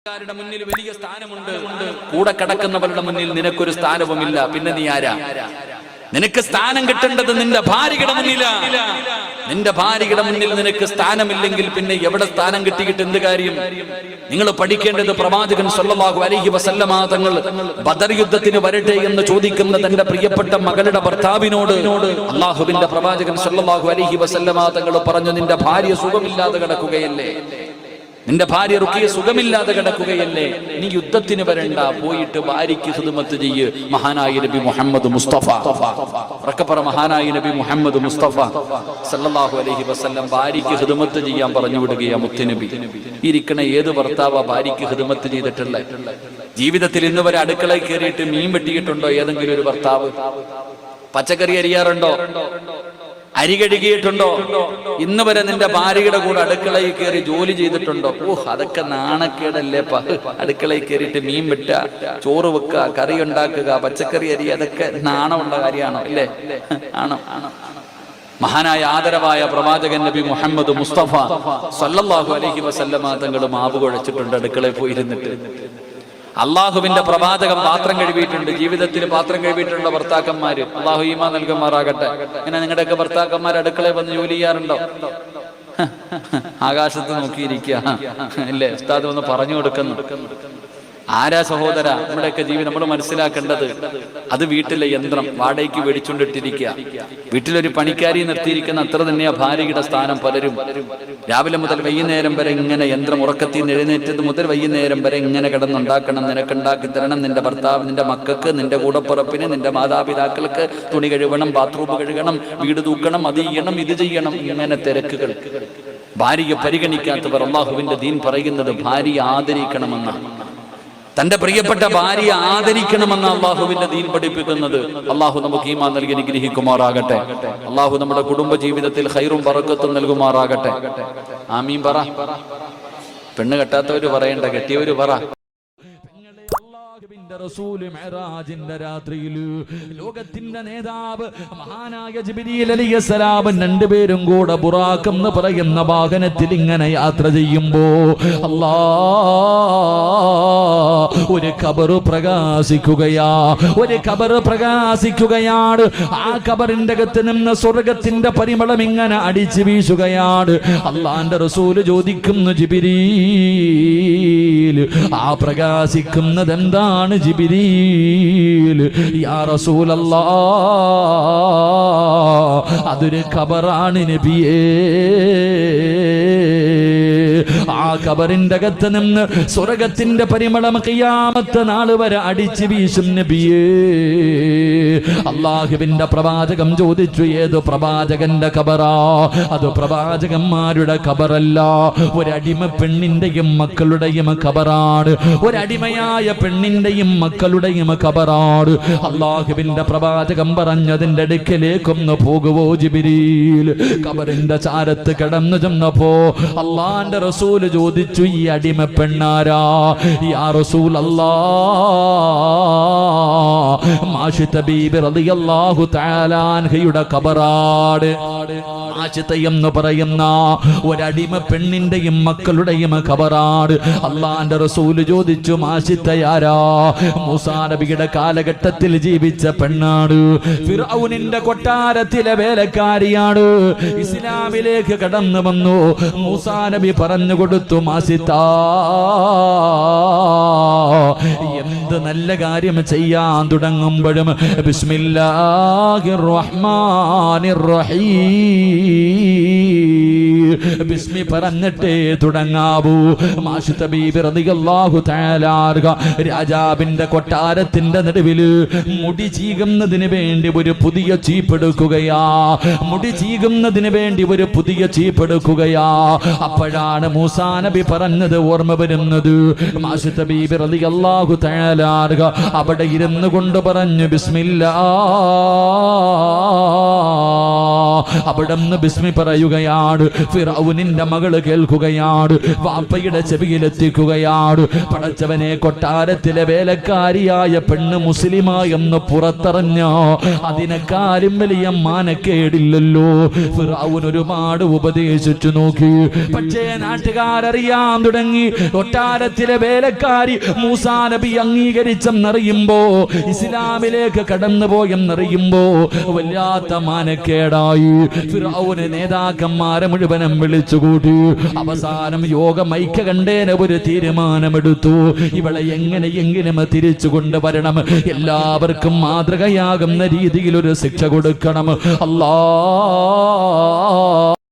രുടെ മുന്നിൽ വലിയ സ്ഥാനമുണ്ട്, കൂടെ കിടക്കുന്നവരുടെ മുന്നിൽ നിനക്കൊരു സ്ഥാനവുമില്ല. പിന്നെ നീ ആരാ? നിനക്ക് സ്ഥാനം കിട്ടേണ്ടത് നിന്റെ ഭാര്യയുടെ മുന്നിലാണ്. നിന്റെ ഭാര്യയുടെ മുന്നിൽ നിനക്ക് സ്ഥാനമില്ലെങ്കിൽ പിന്നെ എവിടെ സ്ഥാനം കിട്ടിയിട്ട് എന്ത് കാര്യം? നിങ്ങൾ പഠിക്കേണ്ടത് പ്രവാചകൻ സല്ലല്ലാഹു അലൈഹി വസല്ലമ തങ്ങൾ ബദർ യുദ്ധത്തിന് വരട്ടെ എന്ന് ചോദിക്കുന്ന തന്റെ പ്രിയപ്പെട്ട മകളുടെ ഭർത്താവിനോട് അല്ലാഹുവിന്റെ പ്രവാചകൻ സല്ലല്ലാഹു അലൈഹി വസല്ലമ തങ്ങൾ പറഞ്ഞു, നിന്റെ ഭാര്യ സുഖമില്ലാതെ കിടക്കുകയല്ലേ, നിന്റെ ഭാര്യ റുഖിയ സുഖമില്ലാതെ കിടക്കുകയല്ലേ, നീ യുദ്ധത്തിന് വരണ്ട, പോയിട്ട് ഭാര്യയ്ക്ക് ഖിദ്മത്ത് ചെയ്യ്. മഹാനായ നബി മുഹമ്മദ് മുസ്തഫ, റക്കപ്പറ മഹാനായ നബി മുഹമ്മദ് മുസ്തഫ സല്ലല്ലാഹു അലൈഹി വസല്ലം ഭാര്യയ്ക്ക് ഖിദ്മത്ത് ചെയ്യാൻ പറഞ്ഞു വിടുകയാ മുത്തുനബി. ഇരിക്കണ ഏത് ഭർത്താവാ ഭാര്യയ്ക്ക് ഖിദ്മത്ത് ചെയ്തിട്ടുള്ള? ജീവിതത്തിൽ ഇന്ന് വരെ അടുക്കളയിൽ കയറിയിട്ട് മീൻ വെട്ടിയിട്ടുണ്ടോ ഏതെങ്കിലും ഒരു ഭർത്താവ്? പച്ചക്കറി അരിയാറുണ്ടോ? അരി കഴുകിയിട്ടുണ്ടോ? ഇന്ന് വരെ നിന്റെ ഭാര്യയുടെ കൂടെ അടുക്കളയിൽ കയറി ജോലി ചെയ്തിട്ടുണ്ടോ? അതൊക്കെ നാണക്കേടല്ലേ? അടുക്കളയിൽ കയറിയിട്ട് മീൻ വെട്ടുക, ചോറ് വെക്കുക, കറി ഉണ്ടാക്കുക, പച്ചക്കറി അരി, അതൊക്കെ നാണമുള്ള കാര്യമാണോ? ഇല്ലേ? ആണോ? മഹാനായ ആദരവായ പ്രവാചകൻ നബി മുഹമ്മദ് മുസ്തഫ സല്ലല്ലാഹു അലൈഹി വസല്ലമ തങ്ങൾ മാവ് കുഴച്ചിട്ടുണ്ട് അടുക്കളയിൽ പോയിരുന്നിട്ട്. അള്ളാഹുവിന്റെ പ്രവാചകൻ പാത്രം കഴുകിയിട്ടുണ്ട്. ജീവിതത്തിൽ പാത്രം കഴുകിയിട്ടുള്ള ഭർത്താക്കന്മാര് അള്ളാഹു ഈമാൻ നൽകുമാറാകട്ടെ. ഇങ്ങനെ നിങ്ങളുടെയൊക്കെ ഭർത്താക്കന്മാർ അടുക്കളയിൽ വന്ന് ജോലി ചെയ്യാറുണ്ടോ? ആകാശത്ത് നോക്കിയിരിക്കുക അല്ലേ? ഉസ്താദ് ഒന്ന് പറഞ്ഞു കൊടുക്കുന്നു. ആരാ സഹോദര? നമ്മുടെയൊക്കെ ജീവിതം നമ്മൾ മനസ്സിലാക്കേണ്ടത് അത് വീട്ടിലെ യന്ത്രം വാടകയ്ക്ക് മേടിച്ചുകൊണ്ടിട്ടിരിക്കുക. വീട്ടിലൊരു പണിക്കാരി നിർത്തിയിരിക്കുന്ന അത്ര തന്നെയാ ഭാര്യയുടെ സ്ഥാനം. പലരും രാവിലെ മുതൽ വൈകുന്നേരം വരെ ഇങ്ങനെ യന്ത്രം, ഉറക്കത്തിൽ നിന്ന് എഴുന്നേറ്റത് മുതൽ വൈകുന്നേരം വരെ ഇങ്ങനെ കിടന്നുണ്ടാക്കണം, നിനക്കുണ്ടാക്കി തരണം, നിന്റെ ഭർത്താവ്, നിന്റെ മക്കൾക്ക്, നിന്റെ കൂടപ്പുറപ്പിന്, നിന്റെ മാതാപിതാക്കൾക്ക് തുണി കഴുകണം, ബാത്റൂം കഴുകണം, വീട് തൂക്കണം, അത് ചെയ്യണം, ഇത് ചെയ്യണം, ഇങ്ങനെ തിരക്കുകൾ. ഭാര്യയെ പരിഗണിക്കാത്തവർ, അള്ളാഹുവിന്റെ ദീൻ പറയുന്നത് ഭാര്യയെ ആദരിക്കണമെന്നാണ്. തന്റെ പ്രിയപ്പെട്ട ഭാര്യയെ ആദരിക്കണമെന്ന് അള്ളാഹുവിന്റെ ദീൻ പഠിപ്പിക്കുന്നത്. അള്ളാഹു നമുക്ക് ഈമാൻ നൽകി അനുഗ്രഹിക്കുമാറാകട്ടെ. അള്ളാഹു നമ്മുടെ കുടുംബ ജീവിതത്തിൽ ഖൈറും ബറക്കത്തും നൽകുമാറാകട്ടെ. ആമീൻ പറ. പെണ്ണ് കെട്ടാത്തവര് പറയണ്ട, കെട്ടിയവര് പറ. റസൂൽ മിഅ്റാജിന്റെ രാത്രിയിൽ ലോകത്തിന്റെ നേതാവ് മഹാനായ ജിബ്രീൽ അലൈഹിസ്സലാം രണ്ടുപേരും കൂടെ ബുറാഖ് എന്ന് പറയുന്ന വാഹനത്തിൽ ഇങ്ങനെ യാത്ര ചെയ്യുമ്പോ ഒരു ഖബർ പ്രകാശിക്കുകയാ, ഒരു ഖബർ പ്രകാശിക്കുകയാണ്. ആ ഖബറിന്റെ അകത്ത് നിന്ന് സ്വർഗത്തിന്റെ പരിമളം ഇങ്ങനെ അടിച്ചു വീശുകയാണ്. അള്ളാന്റെ റസൂല് ചോദിക്കുന്നു, ജിബ്രീൽ, ആ പ്രകാശിക്കുന്നത് എന്താണ് ജിബ്രീൽ? യാ റസൂലല്ലാഹ്, അതൊരു ഖബറാണ് നബിയേ. ആ ഖബറിന്റെ അകത്ത് നിന്ന് സ്വർഗത്തിന്റെ പരിമളം ഖിയാമത്ത് നാൾ വരെ അടിച്ചു വീശും നബിയേ. അല്ലാഹുവിന്റെ പ്രവാചകൻ ചോദിച്ചു, ഏത് പ്രവാചകന്റെ ഖബറാ? അത് പ്രവാചകന്മാരുടെ ഖബറല്ല, ഒരടിമ പെണ്ണിന്റെയും മക്കളുടെയും ഖബറാണ്. ഒരടിമയായ പെണ്ണിന്റെയും മക്കളുടെയും ഖബറാണ്. അല്ലാഹുവിന്റെ പ്രവാചകൻ പറഞ്ഞതിന്റെ അടുക്കലേക്കൊന്ന് പോകുവോ ജിബ്രീൽ? ഖബറിന്റെ ചാരത്ത് കിടന്നു ചെന്നപ്പോ അള്ളാന്റെ റസൂൽ ചോദിച്ചു, ഈ അടിമ പെണ്ണാരാ? യാ റസൂലല്ലാഹ്, മാഷിത ബീബി റളിയല്ലാഹു തആല അൻഹയുടെ ഖബറാണ്. മാഷിത എന്ന് പറയുന്ന ഒരടിമ പെണ്ണിന്റെയും മക്കളുടെയും ഖബറാണ്. അള്ളാന്റെ റസൂൽ ചോദിച്ചു, മാഷിതയാരാ? മൂസാ നബിയുടെ കാലഘട്ടത്തിൽ ജീവിച്ച പെണ്ണാണ്. ഫിർഔനിന്റെ കൊട്ടാരത്തിലെ വേലക്കാരിയാണ്. ഇസ്ലാമിലേക്ക് കടന്നു വന്നു. മൂസാ നബി പറഞ്ഞു കൊടുത്തു, മാസിത, എന്ത് നല്ല കാര്യം ചെയ്യാൻ തുടങ്ങുമ്പോഴും ബിസ്മില്ലാഹിർ റഹ്മാനിർ റഹീം, ബിസ്മി പറഞ്ഞിട്ടേ തുടങ്ങാവൂ. മാഷിത ബീബി റളിയല്ലാഹു തആല രാജാവിന്റെ കൊട്ടാരത്തിന്റെ നടുവിൽ മുടി ചീകുന്നതിന് വേണ്ടി ഒരു പുതിയ ചീപ്പെടുക്കുകയാ. മുടി ചീകുന്നതിന് വേണ്ടി ഒരു പുതിയ ചീപ്പെടുക്കുകയാ. അപ്പോഴാണ് മൂസാ നബി പറഞ്ഞത് ഓർമ്മ വരുന്നത്. മാഷിത ബീബി റളിയല്ലാഹു തആല അൻഹ അവിടെ ഇരുന്നു കൊണ്ട് പറഞ്ഞു ബിസ്മില്ലാ. അവിടുന്ന് ബിസ്മി പറയുകയാണ്. ഫിറഔനിന്റെ മകള് കേൾക്കുകയാണ്, വാപ്പയുടെ ചെവിയിലെത്തിക്കുകയാണ്. പടച്ചവനെ, കൊട്ടാരത്തിലെ വേലക്കാരിയായ പെണ്ണ് മുസ്ലിമായെന്ന് പുറത്തറിഞ്ഞോ അതിനെക്കാരും വലിയ മാനക്കേടില്ലല്ലോ. ഫിറഔൻ ഒരുപാട് ഉപദേശിച്ചു നോക്കി, പക്ഷേ നാട്ടുകാരറിയാൻ തുടങ്ങി കൊട്ടാരത്തിലെ വേലക്കാരി മൂസാ നബി അംഗീകരിച്ചെന്നറിയുമ്പോ, ഇസ്ലാമിലേക്ക് കടന്നുപോയെന്നറിയുമ്പോ വല്ലാത്ത മാനക്കേടായി. ഫിറഔന് നേതാക്കന്മാരെ മുഴുവനും വിളിച്ചുകൂട്ടി. അവസാനം യോഗം ഐക്യകണ്ഠേന ഒരു തീരുമാനമെടുത്തു. ഇവളെ എങ്ങനെയെങ്കിലും തിരിച്ചു കൊണ്ടുവരണം, എല്ലാവർക്കും മാതൃകയാകുന്ന രീതിയിൽ ഒരു ശിക്ഷ കൊടുക്കണം. അല്ലാഹ്